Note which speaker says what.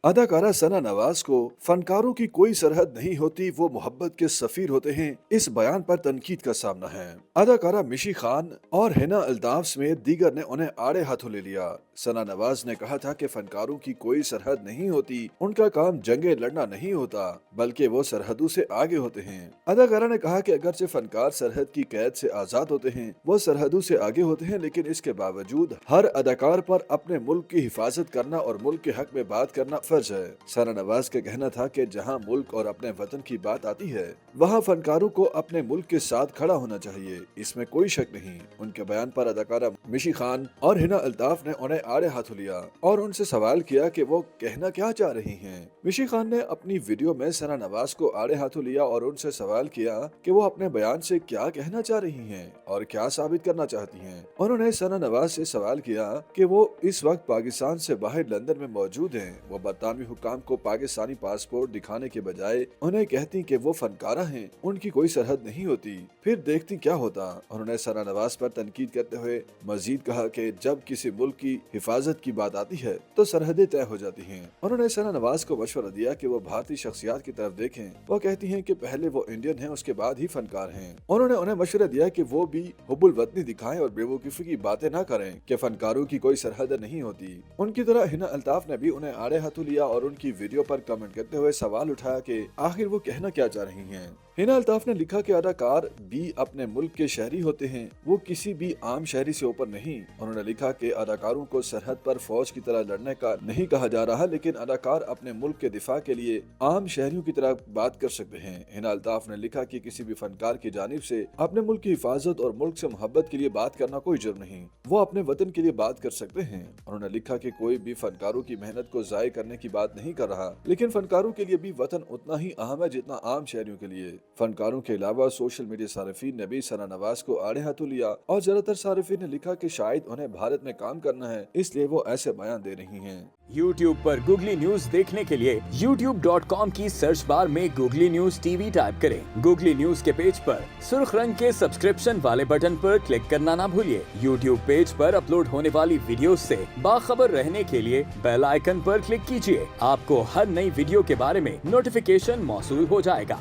Speaker 1: अदाकारा सना नवाज को फनकारों की कोई सरहद नहीं होती, वो मोहब्बत के सफीर होते हैं, इस बयान पर तनकीद का सामना है। अदाकारा मिशी खान और हिना अल्ताफ समेत दीगर ने उन्हें आड़े हाथों ले लिया। सना नवाज ने कहा था कि फनकारों की कोई सरहद नहीं होती, उनका काम जंगे लड़ना नहीं होता, बल्कि वो सरहदों से आगे होते हैं। अदाकारा ने कहा कि अगरचे फनकार सरहद की कैद से आजाद होते हैं, वो सरहदों से आगे होते हैं, लेकिन इसके बावजूद हर अदाकार पर अपने मुल्क की हिफाजत करना और मुल्क के हक में बात करना फर्ज है। सना नवाज का कहना था कि जहां मुल्क और अपने वतन की बात आती है, वहां फनकारों को अपने मुल्क के साथ खड़ा होना चाहिए, इसमें कोई शक नहीं। उनके बयान पर अदाकारा मिशी खान और हिना अल्ताफ ने उन्हें आड़े हाथों लिया और उनसे सवाल किया कि वो कहना क्या चाह रही हैं। मिशी खान ने अपनी वीडियो में सना नवाज को आड़े हाथों लिया और उनसे सवाल किया कि वो अपने बयान से क्या कहना चाह रही हैं और क्या साबित करना चाहती हैं। उन्होंने सना नवाज से सवाल किया कि वो इस वक्त पाकिस्तान से बाहर लंदन में मौजूद हैं, वो बरतानवी हुकाम को पाकिस्तानी पासपोर्ट दिखाने के बजाय उन्हें कहती कि वो फनकारा हैं, उनकी कोई सरहद नहीं होती, फिर देखती क्या होता। उन्होंने सना नवाज पर तनकीद करते हुए मजीद कहा कि जब किसी मुल्क की हिफाजत की बात आती है तो सरहदें तय हो जाती हैं। उन्होंने सना नवाज को मशवरा दिया कि वो भारतीय शख्सियात की तरफ देखें। वो कहती हैं कि पहले वो इंडियन हैं, उसके बाद ही फनकार हैं। उन्होंने उन्हें मशवरा दिया कि वो भी हुब्बुल वतनी दिखाएं और बेवकूफ़ी की बातें न करें कि फनकारों की कोई सरहद नहीं होती। उनकी तरह हिना अल्ताफ ने भी उन्हें आड़े हाथों लिया और उनकी वीडियो पर कमेंट करते हुए सवाल उठाया कि आखिर वो कहना क्या चाह रही हैं। हिना अल्ताफ ने लिखा कि अदाकार भी अपने मुल्क के शहरी होते हैं, वो किसी भी आम शहरी से ऊपर नहीं। उन्होंने लिखा कि अदाकारों को सरहद पर फौज की तरह लड़ने का नहीं कहा जा रहा, लेकिन अदाकार अपने मुल्क के दिफा के लिए आम शहरियों की तरह बात कर सकते हैं। हिना अल्ताफ ने लिखा कि किसी भी फनकार की जानिब से अपने मुल्क की हिफाजत और मुल्क से मोहब्बत के लिए बात करना कोई जुर्म नहीं, वो अपने वतन के लिए बात कर सकते हैं। उन्होंने लिखा कि कोई भी फनकारों की मेहनत को जाय करने की बात नहीं कर रहा, लेकिन फनकारों के लिए भी वतन उतना ही अहम है जितना आम शहरियों के लिए। फनकारों के अलावा सोशल मीडिया सारिफीन ने भी सना नवाज को आड़े हाथों लिया और ज्यादातर सारिफीन ने लिखा कि शायद उन्हें भारत में काम करना है, इसलिए वो ऐसे बयान दे रही हैं।
Speaker 2: YouTube पर गूगली न्यूज देखने के लिए youtube.com की सर्च बार में गूगली न्यूज टीवी टाइप करें। गूगली न्यूज के पेज पर सुर्ख रंग के सब्सक्रिप्शन वाले बटन पर क्लिक करना ना भूलिए। YouTube पेज पर अपलोड होने वाली वीडियोस से बाखबर रहने के लिए बेल आइकन पर क्लिक कीजिए। आपको हर नई वीडियो के बारे में नोटिफिकेशन मौसूल हो जाएगा।